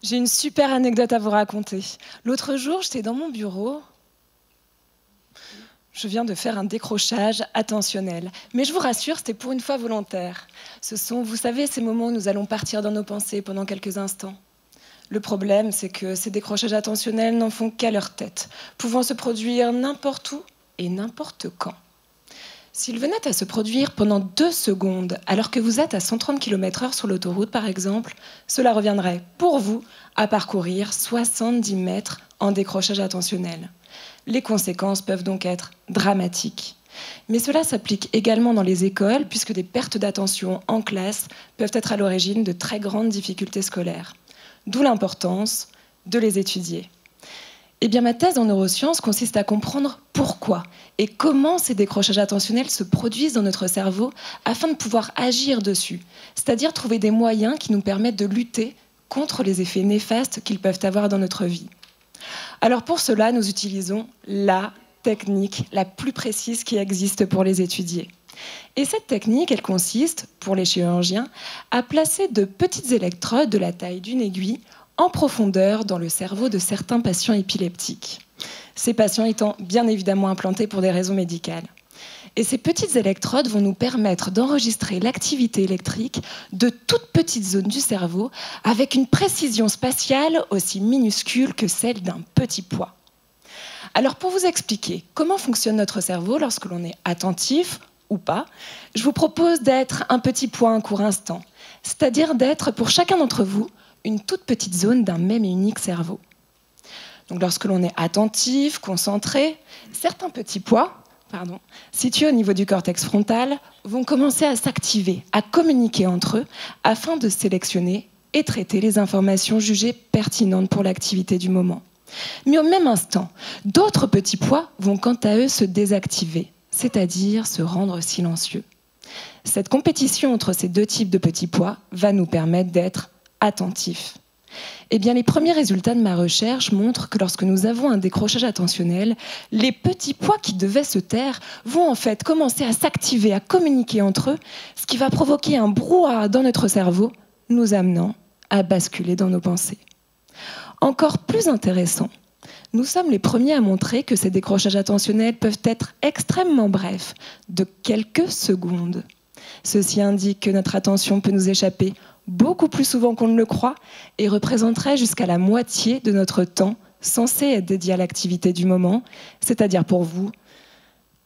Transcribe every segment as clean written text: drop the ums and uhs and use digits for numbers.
J'ai une super anecdote à vous raconter. L'autre jour, j'étais dans mon bureau. Je viens de faire un décrochage attentionnel. Mais je vous rassure, c'était pour une fois volontaire. Ce sont, vous savez, ces moments où nous allons partir dans nos pensées pendant quelques instants. Le problème, c'est que ces décrochages attentionnels n'en font qu'à leur tête, pouvant se produire n'importe où et n'importe quand. S'ils venaient à se produire pendant 2 secondes, alors que vous êtes à 130 km/h sur l'autoroute par exemple, cela reviendrait pour vous à parcourir 70 mètres en décrochage attentionnel. Les conséquences peuvent donc être dramatiques. Mais cela s'applique également dans les écoles, puisque des pertes d'attention en classe peuvent être à l'origine de très grandes difficultés scolaires. D'où l'importance de les étudier. Eh bien, ma thèse en neurosciences consiste à comprendre pourquoi et comment ces décrochages attentionnels se produisent dans notre cerveau afin de pouvoir agir dessus, c'est-à-dire trouver des moyens qui nous permettent de lutter contre les effets néfastes qu'ils peuvent avoir dans notre vie. Alors pour cela, nous utilisons la technique la plus précise qui existe pour les étudier. Et cette technique, elle consiste, pour les chirurgiens, à placer de petites électrodes de la taille d'une aiguille en profondeur dans le cerveau de certains patients épileptiques. Ces patients étant bien évidemment implantés pour des raisons médicales. Et ces petites électrodes vont nous permettre d'enregistrer l'activité électrique de toutes petites zones du cerveau avec une précision spatiale aussi minuscule que celle d'un petit pois. Alors pour vous expliquer comment fonctionne notre cerveau lorsque l'on est attentif ou pas, je vous propose d'être un petit pois un court instant, c'est-à-dire d'être pour chacun d'entre vous une toute petite zone d'un même et unique cerveau. Donc lorsque l'on est attentif, concentré, certains petits pois, situés au niveau du cortex frontal, vont commencer à s'activer, à communiquer entre eux, afin de sélectionner et traiter les informations jugées pertinentes pour l'activité du moment. Mais au même instant, d'autres petits pois vont quant à eux se désactiver, c'est-à-dire se rendre silencieux. Cette compétition entre ces deux types de petits pois va nous permettre d'être attentifs. Eh bien, les premiers résultats de ma recherche montrent que lorsque nous avons un décrochage attentionnel, les petits pois qui devaient se taire vont en fait commencer à s'activer, à communiquer entre eux, ce qui va provoquer un brouhaha dans notre cerveau, nous amenant à basculer dans nos pensées. Encore plus intéressant, nous sommes les premiers à montrer que ces décrochages attentionnels peuvent être extrêmement brefs, de quelques secondes. Ceci indique que notre attention peut nous échapper beaucoup plus souvent qu'on ne le croit et représenterait jusqu'à la moitié de notre temps censé être dédié à l'activité du moment, c'est-à-dire pour vous,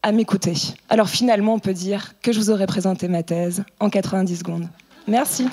à m'écouter. Alors finalement, on peut dire que je vous aurais présenté ma thèse en 90 secondes. Merci.